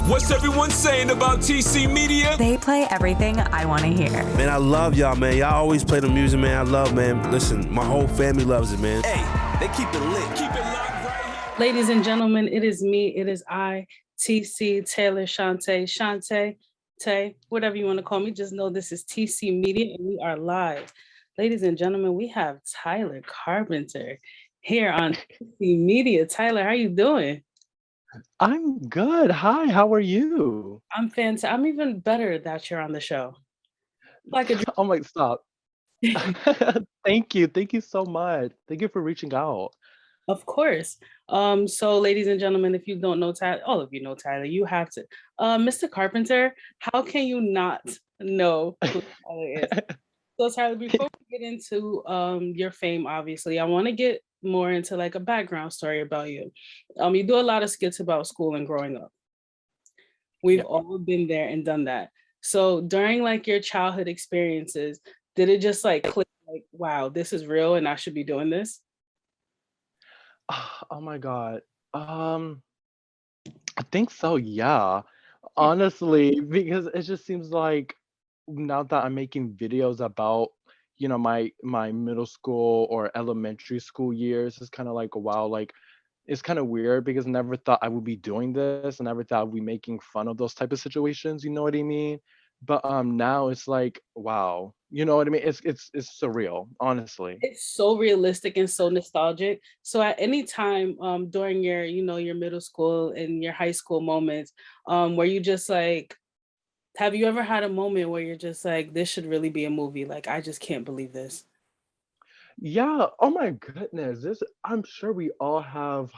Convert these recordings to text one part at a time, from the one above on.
What's everyone saying about TC Media? They play everything I want to hear. Man, I love y'all, man. Y'all always play the music, man. I love, man. Listen, my whole family loves it, man. Hey, they keep it lit. Keep it locked right here. Ladies and gentlemen, it is me. It is I, TC, Taylor, Chante, Tay, whatever you want to call me. Just know this is TC Media and we are live. Ladies and gentlemen, we have Tyler Carpenter here on TC Media. Tyler, how you doing? I'm good. Hi, how are you? I'm fantastic. I'm even better that you're on the show. Like a Oh my, stop. Thank you. Thank you so much. Thank you for reaching out. Of course. So ladies and gentlemen, if you don't know Tyler, all of you know Tyler, you have to. Mr. Carpenter, how can you not know who Tyler is? So Tyler, before we get into your fame, obviously, I want to get more into like a background story about you. You do a lot of skits about school and growing up. We've all been there and done that. So during like your childhood experiences, did it just like click like, wow, this is real and I should be doing this? Oh my God. I think so, yeah. Honestly, because it just seems like now that I'm making videos about, my middle school or elementary school years, it's kind of like, wow, like it's kind of weird because I never thought I would be doing this. I never thought I'd be making fun of those type of situations, you know what I mean? But now it's like, wow, you know what I mean? It's surreal, honestly. It's so realistic and so nostalgic. So at any time during your, your middle school and your high school moments, where you just like, have you ever had a moment where you're just like, this should really be a movie? Like, I just can't believe this. Yeah, oh my goodness. I'm sure we all have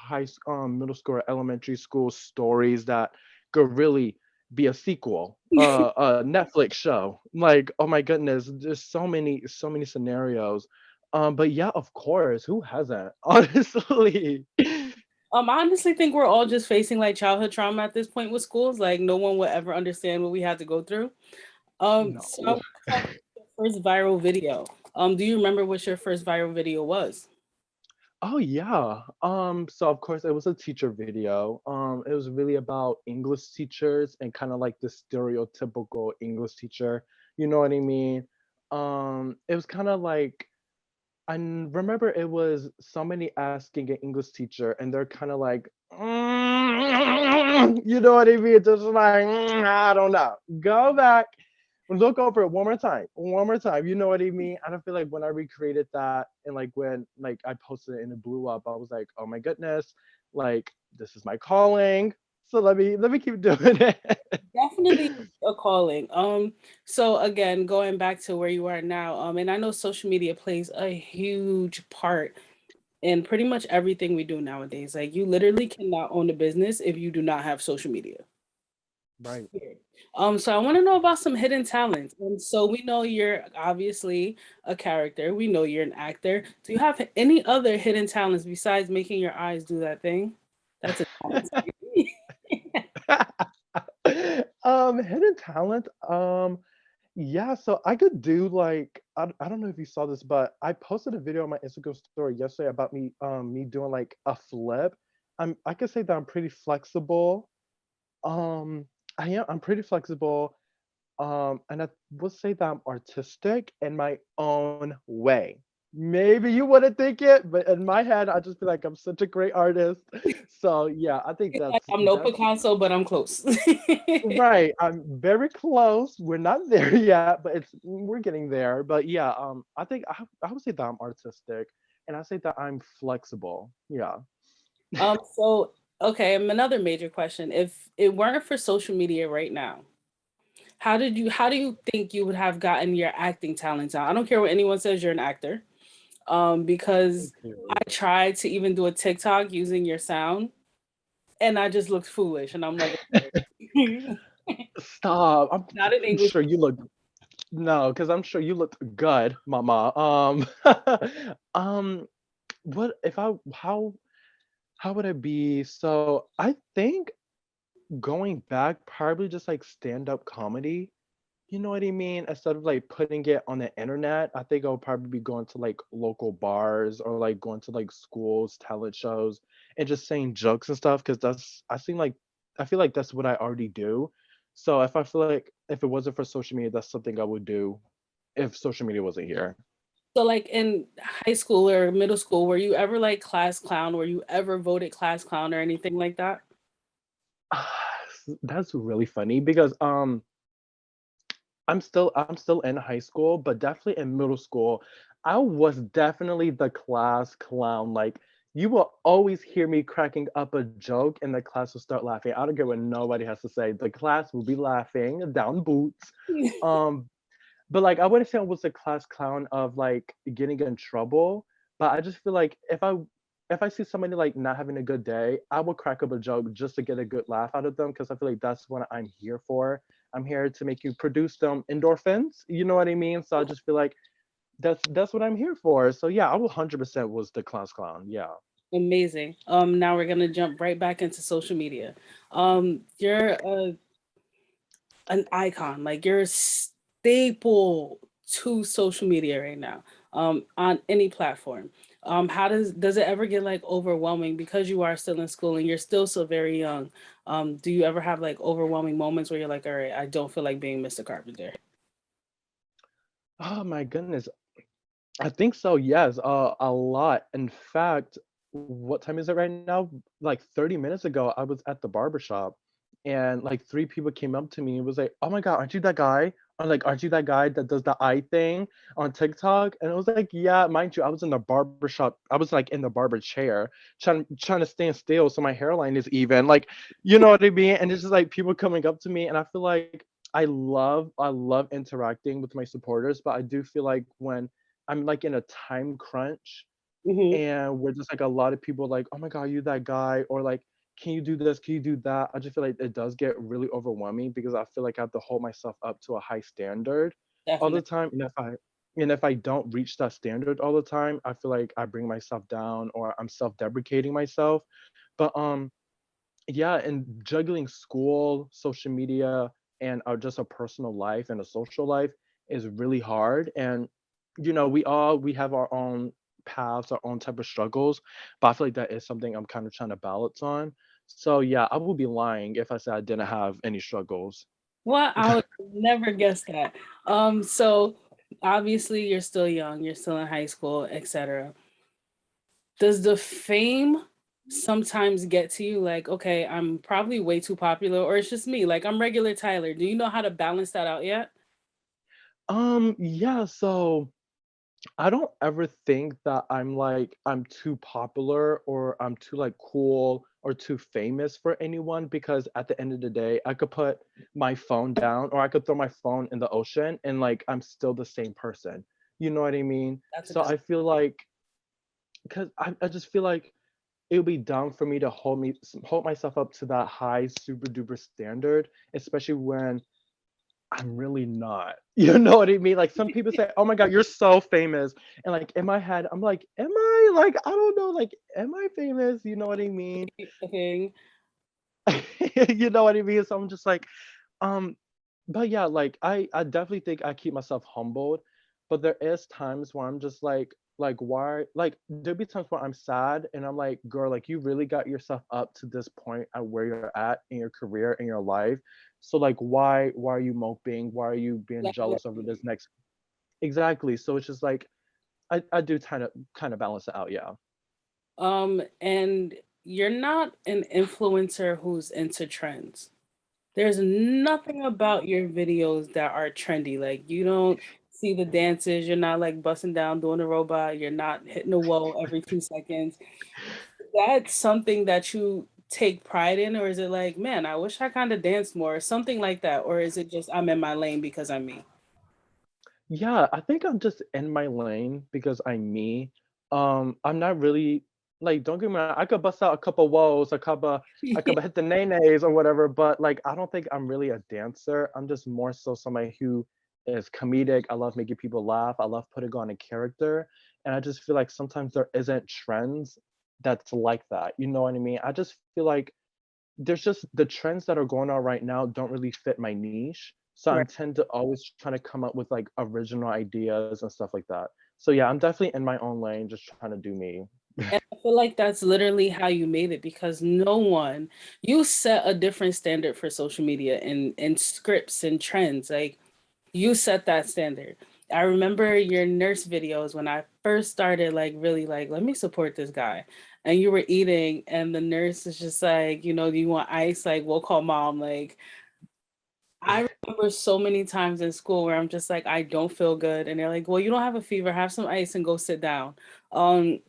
middle school or elementary school stories that could really be a sequel, a Netflix show. Like, oh my goodness, there's so many scenarios. But yeah, of course, who hasn't? Honestly. I honestly think we're all just facing like childhood trauma at this point with schools. Like no one will ever understand what we had to go through. So I No. want to talk about your first viral video. Do you remember what your first viral video was? Oh yeah. So of course it was a teacher video. It was really about English teachers and kind of like the stereotypical English teacher. You know what I mean? It was kind of like remember it was somebody asking an English teacher and they're kind of like, you know what I mean? Just like, I don't know. Go back, look over it one more time. You know what I mean? I don't feel like when I recreated that and like when like I posted it and it blew up, I was like, oh my goodness, like this is my calling. So let me keep doing it. Definitely a calling. So again, going back to where you are now, and I know social media plays a huge part in pretty much everything we do nowadays. Like you literally cannot own a business if you do not have social media. Right. So I want to know about some hidden talents. And so we know you're obviously a character. We know you're an actor. Do you have any other hidden talents besides making your eyes do that thing? That's a talent. Hidden talent. Yeah, so I could do like I don't know if you saw this, but I posted a video on my Instagram story yesterday about me doing like a flip. I could say that I'm pretty flexible. Um I'm pretty flexible. And I would say that I'm artistic in my own way. Maybe you wouldn't think it, but in my head, I just feel like I'm such a great artist. So yeah, I think Like, I'm no that's Picasso, but I'm close. right. I'm very close. We're not there yet, but we're getting there. But yeah, I think I would say that I'm artistic, and I say that I'm flexible. Yeah. So okay, another major question. If it weren't for social media right now, how do you think you would have gotten your acting talents out? I don't care what anyone says, you're an actor. Because Thank you. I tried to even do a TikTok using your sound and I just looked foolish and I'm like, okay. Stop. I'm, Not in I'm English. sure you look no, because I'm sure you looked good, Mama. Um, what if I how would it be? So I think going back, probably just like stand-up comedy. You know what I mean? Instead of like putting it on the internet, I think I'll probably be going to like local bars or like going to like schools, talent shows, and just saying jokes and stuff. Cause I seem like I feel like that's what I already do. So if I feel like if it wasn't for social media, that's something I would do if social media wasn't here. So like in high school or middle school, were you ever like class clown? Were you ever voted class clown or anything like that? That's really funny because I'm still in high school, but definitely in middle school, I was definitely the class clown. Like you will always hear me cracking up a joke and the class will start laughing. I don't care what nobody has to say. The class will be laughing down boots. Um, but like I wouldn't say I was a class clown of like getting in trouble, but I just feel like if I see somebody like not having a good day, I will crack up a joke just to get a good laugh out of them because I feel like that's what I'm here for. I'm here to make you produce them endorphins. You know what I mean? So I just feel like that's what I'm here for. So yeah, I will 100% was the class clown. Yeah. Amazing. Now we're gonna jump right back into social media. You're an icon, like you're a staple to social media right now, on any platform. How does it ever get like overwhelming because you are still in school and you're still so very young? Do you ever have like overwhelming moments where you're like, all right, I don't feel like being Mr. Carpenter? Oh my goodness. I think so, yes, a lot. In fact, what time is it right now? Like 30 minutes ago, I was at the barber shop and like three people came up to me and was like, "Oh my God, aren't you that guy?" Or like, "Aren't you that guy that does the eye thing on TikTok?" And I was like, "Yeah, mind you, I was in the barber shop. I was like in the barber chair trying to stand still so my hairline is even. Like, you know what I mean? And it's just like people coming up to me and I feel like I love interacting with my supporters, but I do feel like when I'm like in a time crunch Hmm. and we're just like a lot of people like, "Oh my God, you that guy," or like, "Can you do this? Can you do that?" I just feel like it does get really overwhelming because I feel like I have to hold myself up to a high standard all the Definitely. time. And if I don't reach that standard all the time, I feel like I bring myself down or I'm self-deprecating myself. But yeah, and juggling school, social media, and just a personal life and a social life is really hard. And we have our own paths, our own type of struggles, but I feel like that is something I'm kind of trying to balance on. So yeah, I would be lying if I said I didn't have any struggles. Well, I would never guess that. So obviously you're still young, you're still in high school, etc. Does the fame sometimes get to you like, okay, I'm probably way too popular, or it's just me, like I'm regular Tyler. Do you know how to balance that out yet? Yeah, so I don't ever think that I'm too popular or I'm too like cool or too famous for anyone because at the end of the day, I could put my phone down or I could throw my phone in the ocean and like I'm still the same person. You know what I mean? That's a So good. I feel like because I just feel like it would be dumb for me to hold myself up to that high super duper standard, especially when I'm really not. You know what I mean? Like some people say, "Oh my God, you're so famous," and like in my head, I'm like, "Am I? Like I don't know. Like, am I famous? You know what I mean? Thing. You know what I mean?" So I'm just like, um, but yeah, like I definitely think I keep myself humbled, but there is times where I'm just like why like there'll be times where I'm sad and I'm like, girl, like you really got yourself up to this point at where you're at in your career in your life. So like why are you moping? Why are you being Like, jealous over this next exactly. So it's just like I do kind of balance it out, yeah. and you're not an influencer who's into trends. There's nothing about your videos that are trendy. Like you don't see the dances, you're not like busting down doing a robot, you're not hitting a wall every 2 seconds. That's something that you take pride in, or is it like, man, I wish I kind of danced more, or something like that, or is it just I'm in my lane because I'm me? Yeah, I think I'm just in my lane because I'm me. I'm not really like don't get me wrong, I could bust out a couple woes, I could hit the nays or whatever, but like I don't think I'm really a dancer. I'm just more so somebody who is comedic. I love making people laugh. I love putting on a character. And I just feel like sometimes there isn't trends that's like that. You know what I mean? I just feel like there's just the trends that are going on right now don't really fit my niche. So Right. I'm tend to always trying to come up with like original ideas and stuff like that. So yeah, I'm definitely in my own lane, just trying to do me. And I feel like that's literally how you made it because you set a different standard for social media and scripts and trends. Like you set that standard. I remember your nurse videos when I first started, like really like, let me support this guy. And you were eating, and the nurse is just like, do you want ice? Like, we'll call mom. Like, I remember so many times in school where I'm just like, I don't feel good. And they're like, well, you don't have a fever, have some ice and go sit down. Um,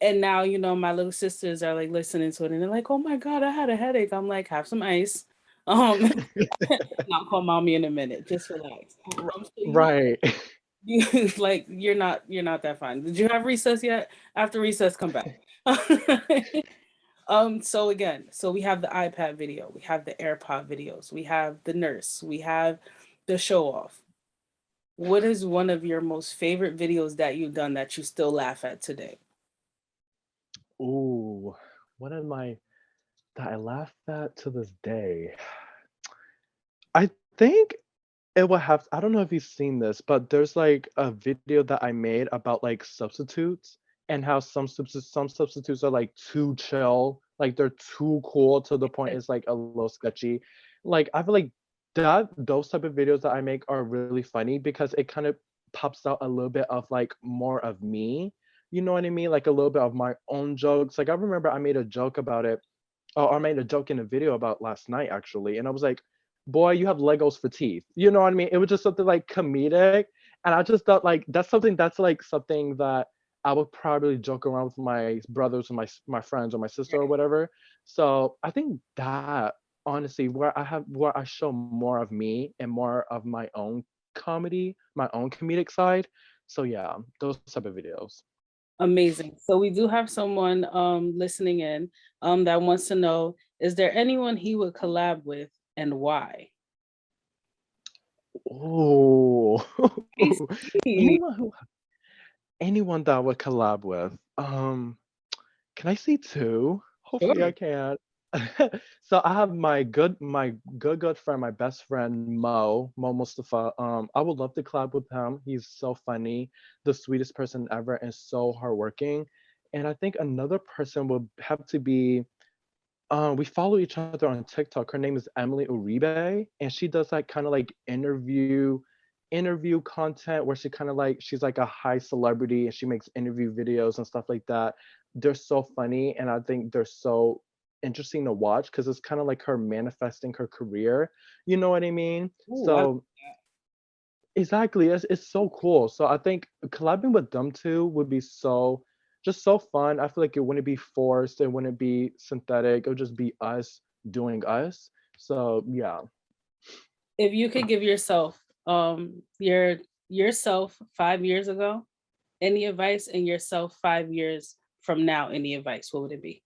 and now, my little sisters are like listening to it and they're like, oh my God, I had a headache. I'm like, have some ice. Um, I'll call mommy in a minute. Just relax. So Right. like you're not that fine. Did you have recess yet? After recess, come back. So we have the iPad video, we have the AirPod videos, we have the nurse, we have the show off. What is one of your most favorite videos that you've done that you still laugh at today? Ooh, one of my that I laugh at to this day. I think it will have, I don't know if you've seen this, but there's like a video that I made about like substitutes and how some substitutes are like too chill, like they're too cool to the point it's like a little sketchy. Like I feel like that those type of videos that I make are really funny because it kind of pops out a little bit of like more of me. You know what I mean? Like a little bit of my own jokes. Like I remember I made a joke about it. Oh, I made a joke in a video about last night actually, and I was like, "Boy, you have Legos for teeth." You know what I mean? It was just something like comedic, and I just thought like that's like something that I would probably joke around with my brothers or my friends or my sister or whatever. So I think that honestly, where I show more of me and more of my own comedy, my own comedic side. So yeah, those type of videos. Amazing. So we do have someone listening in that wants to know, is there anyone he would collab with and why? Oh, Tasty. anyone who anyone that I would collab with. Can I say two? Hopefully I Sure. can. So I have my good friend, my best friend Mo Mustafa. I would love to collab with him. He's so funny, the sweetest person ever, and so hardworking. And I think another person would have to be. We follow each other on TikTok. Her name is Emily Uribe, and she does like kind of like interview content where she kind of like she's like a high celebrity and she makes interview videos and stuff like that. They're so funny and I think they're so interesting to watch because it's kind of like her manifesting her career. You know what I mean? Ooh, So exactly, it's so cool. So I think collabing with them two would be so just so fun. I feel like it wouldn't be forced, it wouldn't be synthetic. It would just be us doing us. So yeah. if you could give yourself yourself 5 years ago any advice and yourself 5 years from now any advice, what would it be?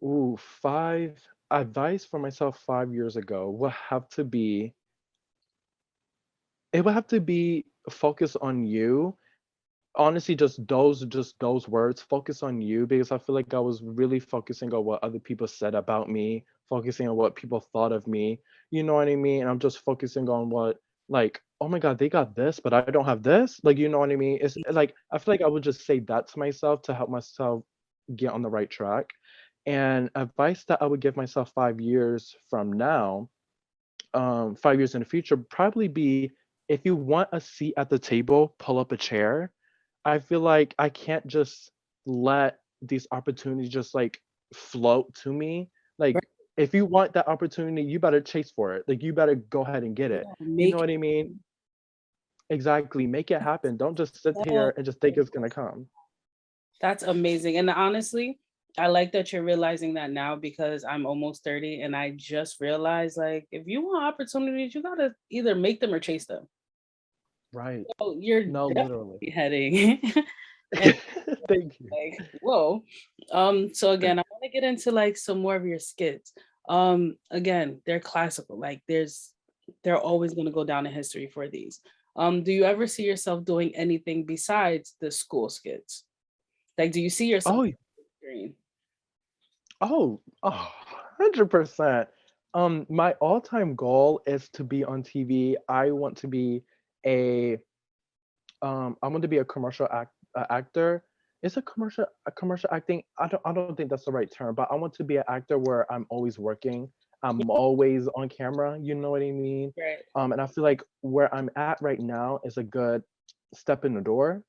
Ooh, five advice for myself 5 years ago would have to be it would have to be focus on you. Honestly, just those words, focus on you, because I feel like I was really focusing on what other people said about me, focusing on what people thought of me. You know what I mean? And I'm just focusing on what like, oh my God, they got this, but I don't have this. Like, you know what I mean? It's like I feel like I would just say that to myself to help myself get on the right track. And advice that I would give myself 5 years from now, 5 years in the future, probably be if you want a seat at the table, pull up a chair. I feel like I can't just let these opportunities just like float to me. Right. Like if you want that opportunity, you better chase for it. Like you better go ahead and get it. Yeah, You know make what I mean? Exactly. Make it happen. Don't just sit it. here and just think it's gonna come. That's amazing. And honestly, I like that you're realizing that now because I'm almost 30 and I just realized like if you want opportunities, you gotta either make them or chase them. Right. So you're No, literally. definitely heading and Thank you. like, whoa. So again, I want to get into like some more of your skits. Again, they're classical, like they're always gonna go down in history for these. Do you ever see yourself doing anything besides the school skits? Like, do you see yourself Oh, on the screen? oh, 100%. My all-time goal is to be on TV. A I want to be a commercial actor, It's a commercial acting. I don't think that's the right term, but I want to be an actor where I'm always working. I'm always on camera, you know what I mean? Right. And I feel like where I'm at right now is a good step in the door.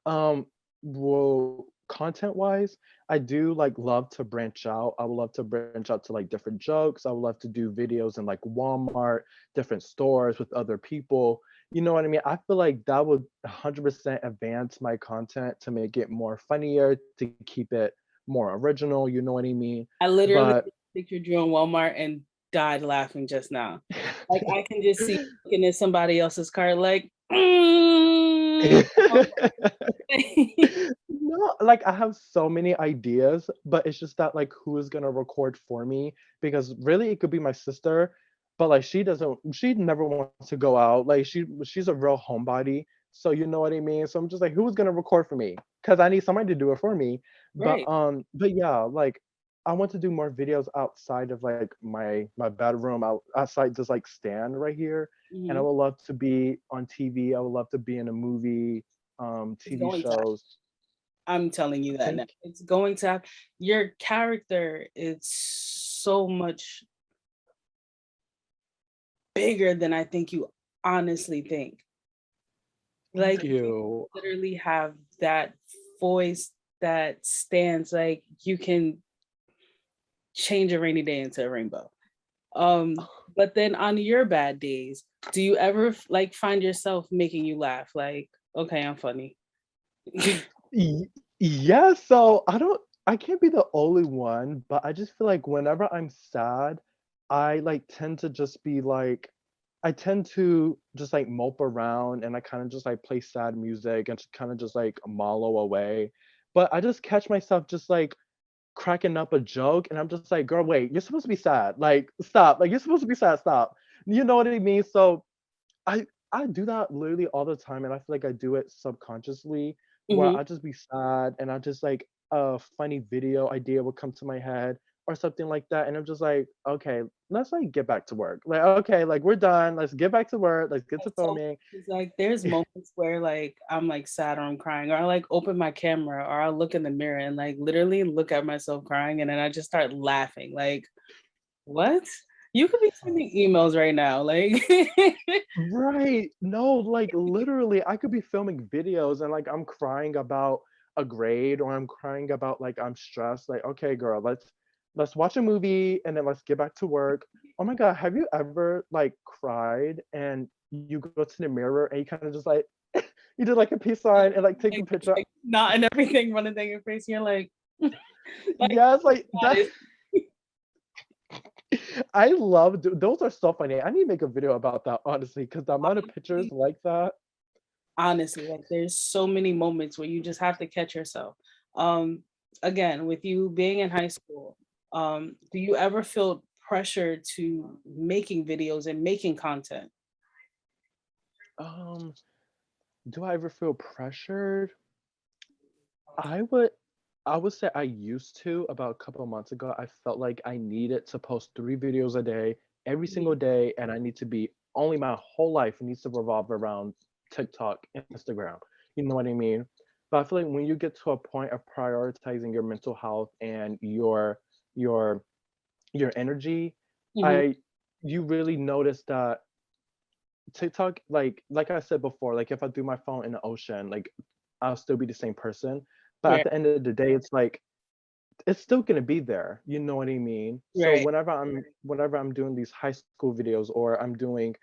Um, well, content wise, I do like love to branch out. I would love to branch out to like different jokes. I would love to do videos in like Walmart, different stores with other people. You know what I mean? I feel like that would 100% advance my content to make it more funnier, to keep it more original. You know what I mean? I literally But pictured you in Walmart and died laughing just now. Like I can just see you looking at somebody else's cart like, No, like I have so many ideas, but it's just that like who is gonna record for me? Because really it could be my sister, but like she never wants to go out. Like she's a real homebody. So you know what I mean? So I'm just like, who's gonna record for me? Because I need somebody to do it for me. right. But yeah, like I want to do more videos outside of like my bedroom, outside this like stand right here. And I Mhm. would love to be on TV. I would love to be in a movie, It's TV going to shows. I'm telling you that now. Thank It's going to your character is so much bigger than I think you honestly think. thank Like you you. literally have that voice that stands like you can change a rainy day into a rainbow. But then on your bad days, do you ever like find yourself making you laugh? Like, okay, I'm funny. Y- yeah, so I can't be the only one, but I just feel like whenever I'm sad, I like tend to just be like I tend to just like mope around and I kind of just like play sad music and just kind of just like wallow away. But I just catch myself just like cracking up a joke and I'm just like, girl, wait, you're supposed to be sad. Like, stop. Like you're supposed to be sad, stop. You know what I mean? So I do that literally all the time, and I feel like I do it subconsciously, where Mhm. I just be sad and I just like a funny video idea will come to my head or something like that, and I'm just like, okay, let's like get back to work. Like, okay, like we're done. Let's get back to work. Let's get to So filming. it's like there's moments where like I'm like sad or I'm crying, or I like open my camera or I'll look in the mirror and like literally look at myself crying and then I just start laughing. Like, what? You could be sending emails right now. Like Right. No, like literally, I could be filming videos and like I'm crying about a grade or I'm crying about like I'm stressed. Like, okay, girl, let's watch a movie and then let's get back to work. Oh my God, have you ever like cried and you go to the mirror and you kind of just like you did like a peace sign and like take a picture? like, not and everything running down your face. You're like, Yes, like that that. is I love those are so funny. I need to make a video about that honestly, because the amount of pictures honestly, like that. honestly, like there's so many moments where you just have to catch yourself. Um, Again, with you being in high school, do you ever feel pressure to making videos and making content? Um, do I ever feel pressured? I would I would say I used to about a couple of months ago. I felt like I needed to post 3 videos a day, every Mhm. single day, and I need to be only my whole life needs to revolve around TikTok, Instagram. You know what I mean? But I feel like when you get to a point of prioritizing your mental health and your your energy, Mhm. I you really notice that TikTok, like I said before, like if I threw my phone in the ocean, like I'll still be the same person. But at Right, the end of the day, it's like it's still gonna be there. You know what I mean? So right. whenever I'm doing these high school videos or I'm doing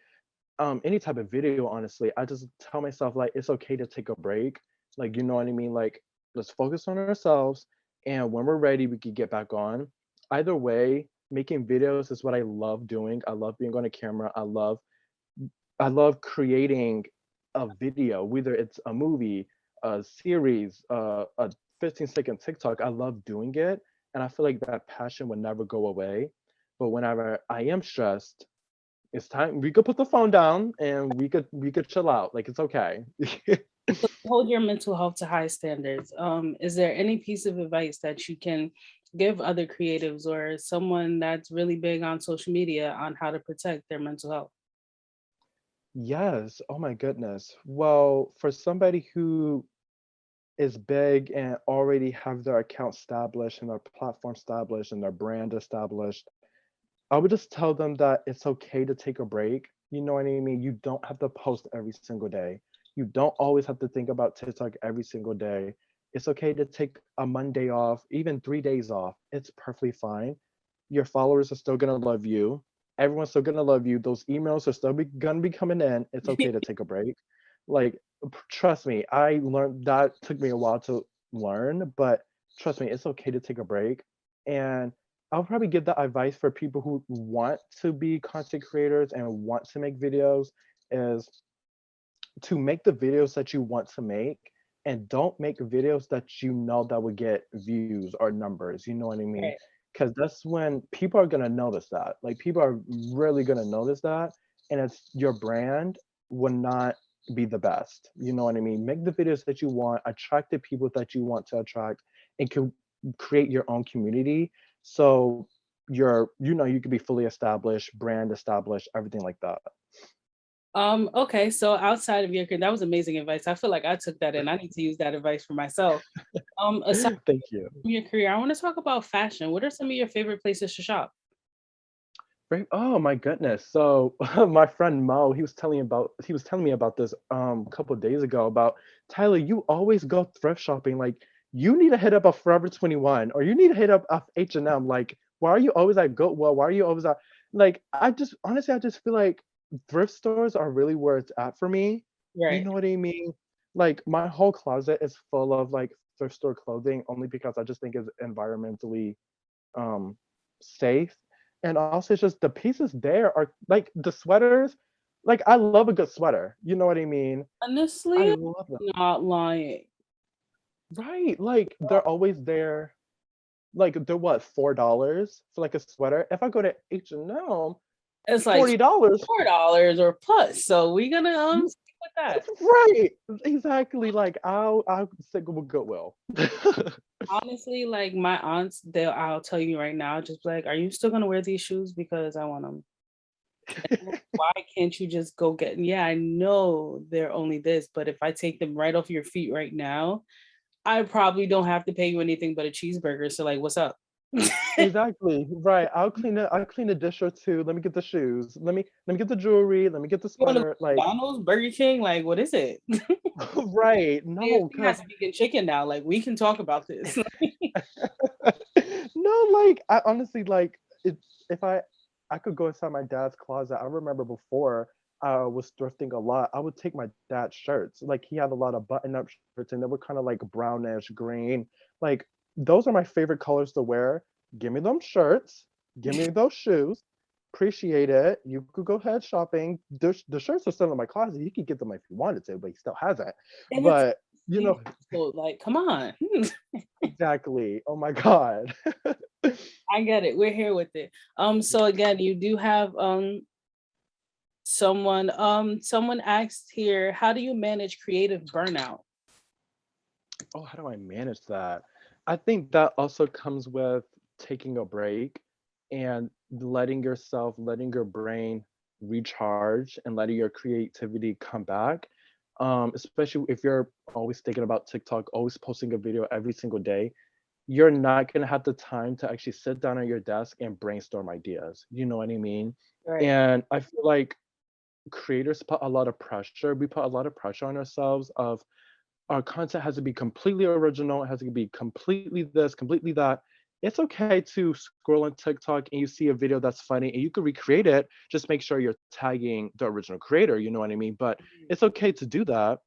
any type of video, honestly, I just tell myself like it's okay to take a break. Like you know what I mean? Like let's focus on ourselves and when we're ready, we can get back on. Either way, making videos is what I love doing. I love being on a camera. I love creating a video, whether it's a movie, a series, a 15-second TikTok. I love doing it. And I feel like that passion would never go away. But whenever I am stressed, it's time we could put the phone down and we could chill out. Like it's okay. Hold your mental health to high standards. Is there any piece of advice that you can give other creatives or someone that's really big on social media on how to protect their mental health? Yes. Oh my goodness. Well, for somebody who is big and already have their account established and their platform established and their brand established, I would just tell them that it's okay to take a break. You know what I mean? You don't have to post every single day. You don't always have to think about TikTok every single day. It's okay to take a Monday off, even 3 days off. It's perfectly fine. Your followers are still gonna love you. Everyone's still gonna love you. Those emails are still gonna be coming in. It's okay to take a break. Like, trust me, I learned that took me a while to learn, but trust me, it's okay to take a break. And I'll probably give that advice for people who want to be content creators and want to make videos is to make the videos that you want to make and don't make videos that you know that would get views or numbers, you know what I mean? Right. Because that's when people are gonna notice that. Like people are really gonna notice that, and it's your brand will not be the best. You know what I mean? Make the videos that you want, attract the people that you want to attract, and can create your own community. So you could be fully established, brand established, everything like that. Okay, so outside of your career, that was amazing advice. I feel like I took that and I need to use that advice for myself. Aside Thank you. from your career, I want to talk about fashion. What are some of your favorite places to shop? Right. Oh my goodness. So my friend Mo, he was telling me about this a couple of days ago about Tyler, you always go thrift shopping. Like you need to hit up a Forever 21 or you need to hit up a H&M. Like, why are you always at Goodwill? Why are you always at like I just honestly I just feel like thrift stores are really where it's at for me. You Right. know what I mean? Like my whole closet is full of like thrift store clothing only because I just think it's environmentally um safe, and also it's just the pieces there are like the sweaters, like I love a good sweater, you know what I mean? I Honestly, love them. not lying. Right, like they're always there. Like they're what, $4 for like a sweater? If I go to H&M, It's like $40. $4 or plus. So we gonna You stick with that. right, exactly. Like I'll stick with Goodwill. Honestly, like my aunts, I'll tell you right now, just be like, are you still gonna wear these shoes? Because I want them. Why can't you just go get, yeah, I know they're only this, but if I take them right off your feet right now, I probably don't have to pay you anything but a cheeseburger. So like, what's up? Exactly, right. I'll clean a dish or two. Let me get the shoes. Let me get the jewelry. Let me get the You want to sweater. Like, McDonald's, Burger King? Like, what is it? right. No, KFC has because vegan chicken now. Like, we can talk about this. no, like I honestly like it if I could go inside my dad's closet. I remember before I was thrifting a lot, I would take my dad's shirts. Like he had a lot of button-up shirts and they were kind of like brownish green. Like those are my favorite colors to wear. Give me them shirts, give me those shoes. Appreciate it. You could go ahead shopping. The shirts are still in my closet. You could get them if you wanted to, but he still hasn't. And it's But you know, so like, come on. exactly. Oh my God. I get it. We're here with it. So again, you do have someone asked here, how do you manage creative burnout? Oh, how do I manage that? I think that also comes with taking a break and letting your brain recharge and letting your creativity come back. Especially if you're always thinking about TikTok, always posting a video every single day, you're not gonna have the time to actually sit down at your desk and brainstorm ideas. You know what I mean? Right. And I feel like creators put a lot of pressure. We put a lot of pressure on ourselves of our content has to be completely original. It has to be completely this, completely that. It's okay to scroll on TikTok and you see a video that's funny and you can recreate it. Just make sure you're tagging the original creator. You know what I mean? But it's okay to do that.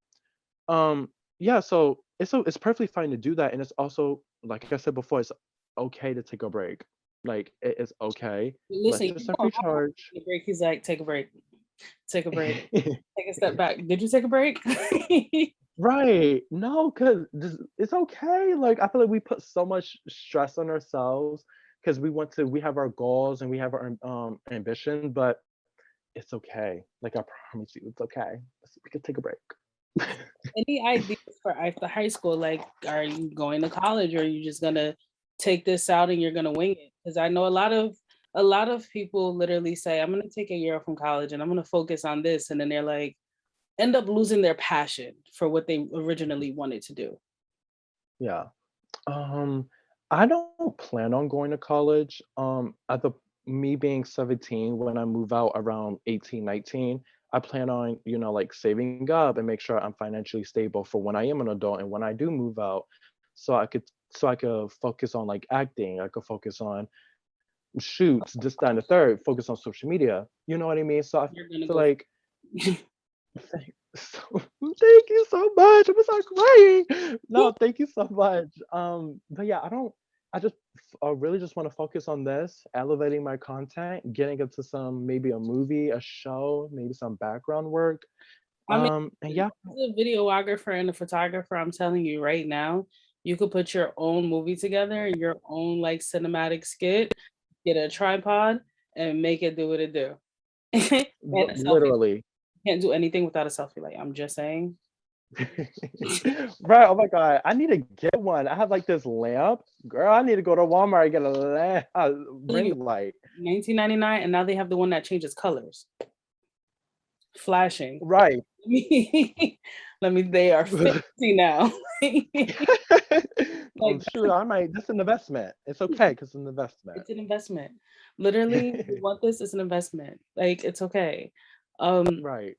Yeah. So it's perfectly fine to do that, and it's also like I said before, it's okay to take a break. Like it is okay. Let Listen, you yourself know, I'm not recharge. taking a break. He's like, take a break, take a break, take a step back. Did you take a break? Right. No, because it's okay. Like I feel like we put so much stress on ourselves because we have our goals and we have our ambition, but it's okay. Like I promise you, it's okay. We can take a break. Any ideas for after high school? Like, are you going to college or are you just gonna take this out and you're gonna wing it? Because I know a lot of people literally say, I'm gonna take a year off from college and I'm gonna focus on this, and then they're like end up losing their passion for what they originally wanted to do. Yeah. Um, I don't plan on going to college. At the me being 17, when I move out around 18, 19, I plan on, like saving up and make sure I'm financially stable for when I am an adult and when I do move out. So I could focus on like acting. I could focus on shoots, this, that, and the third, focus on social media. You know what I mean? So I You're gonna feel go. like thank, so, thank you so much. I'm gonna start crying. No, thank you so much. But yeah, I just really just want to focus on this, elevating my content, getting into some maybe a movie, a show, maybe some background work. I mean, And yeah, as a videographer and a photographer, I'm telling you right now, you could put your own movie together, your own like cinematic skit, get a tripod, and make it do what it do. And a selfie. literally. Can't do anything without a selfie light. I'm just saying. Right. Oh my God. I need to get one. I have like this lamp. Girl, I need to go to Walmart and get a lamp, a Telling you, ring light. 1999, and now they have the one that changes colors, flashing. Right. They are fancy now. Oh Like shoot, I might that's an investment. It's okay because it's an investment. it's an investment. Literally, you want this, it's an investment. Like it's okay. Um, Right.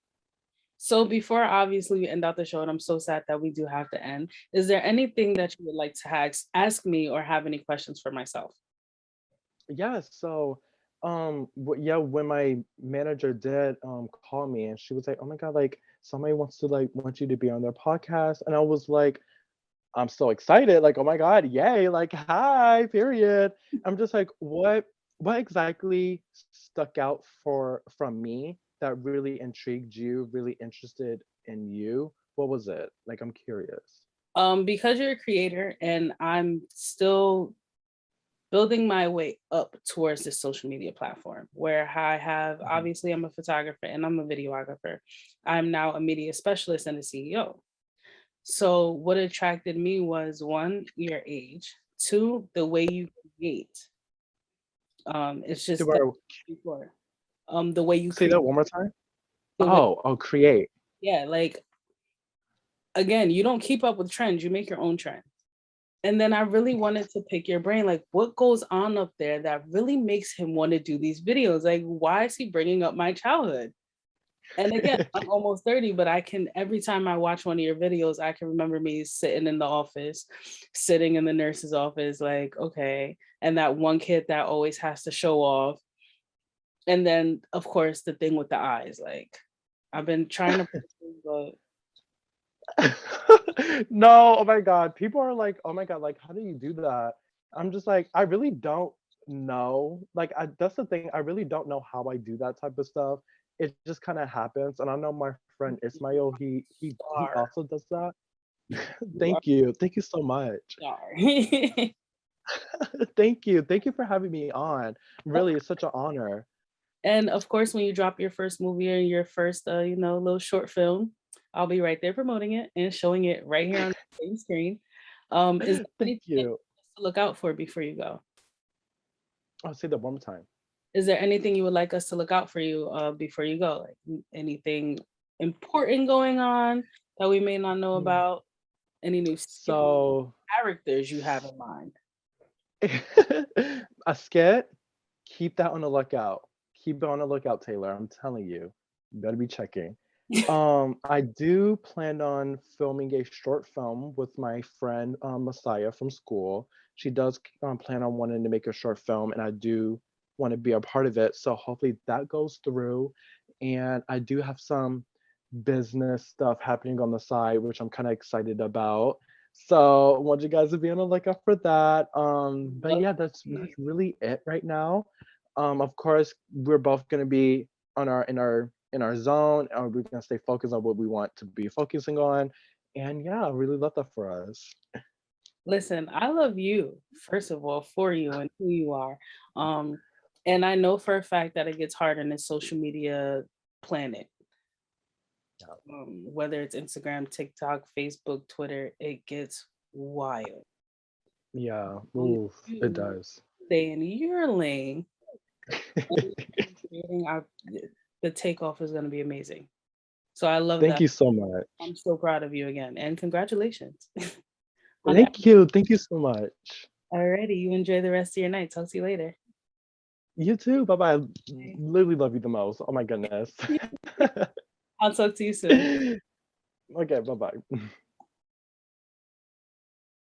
so before obviously we end out the show, and I'm so sad that we do have to end, is there anything that you would like to ask me or have any questions for myself? Yeah, so yeah, when my manager did call me and she was like, "Oh my God, like somebody wants to like want you to be on their podcast." And I was like, I'm so excited, like, "Oh my God, yay, like hi, period." I'm just like, what exactly stuck out from me that really intrigued you, really interested in you? What was it? Like I'm curious. Because you're a creator and I'm still building my way up towards this social media platform where I have Mhm. obviously I'm a photographer and I'm a videographer. I'm now a media specialist and a CEO. So what attracted me was one, your age, two, the way you create. It's Say just that what- before. The way you say create, that one more time. the way, Oh, create. yeah, like again, you don't keep up with trends, you make your own trend. And then I really wanted to pick your brain, like what goes on up there that really makes him want to do these videos? Like, why is he bringing up my childhood? And again, I'm almost 30, but I can, every time I watch one of your videos, I can remember me sitting in the office, sitting in the nurse's office, like, okay. And that one kid that always has to show off. And then, of course, the thing with the eyes, like, I've been trying to, but No, oh my God. People are like, "Oh my God, like how do you do that?" I'm just like, I really don't know. Like that's the thing. I really don't know how I do that type of stuff. It just kind of happens. And I know my friend Ismail, he are, also does that. you are, Thank you. Thank you so much. you are. Thank you. Thank you for having me on. Really, it's such an honor. And of course, when you drop your first movie or your first, little short film, I'll be right there promoting it and showing it right here on the same screen. Is there Thank anything you. to look out for before you go? I'll say that one more time. Is there anything you would like us to look out for you before you go? Like anything important going on that we may not know Hmm. about? Any new skits, So characters you have in mind? a skit, keep that on the lookout. Keep it on the lookout, Taylor. I'm telling you, you better be checking. I do plan on filming a short film with my friend Messiah from school. She does plan on wanting to make a short film, and I do want to be a part of it. So hopefully that goes through. And I do have some business stuff happening on the side, which I'm kind of excited about. So I want you guys to be on the lookout for that. But Love yeah, that's really it right now. Of course, we're both gonna be on our zone, and we're gonna stay focused on what we want to be focusing on. And yeah, I really love that for us. Listen, I love you, first of all, for you and who you are. Um, and I know for a fact that it gets hard in this social media planet. Yeah. Whether it's Instagram, TikTok, Facebook, Twitter, it gets wild. Yeah, Long as oof, it you does. stay in your lane, and keep creating the takeoff is going to be amazing. So I love Thank that. you so much. I'm so proud of you again, and congratulations. Thank you. Thank you so much. Alrighty, you enjoy the rest of your night. Talk to you later. You too. Bye-bye. I literally love you the most. Oh my goodness. I'll talk to you soon. Okay, bye-bye.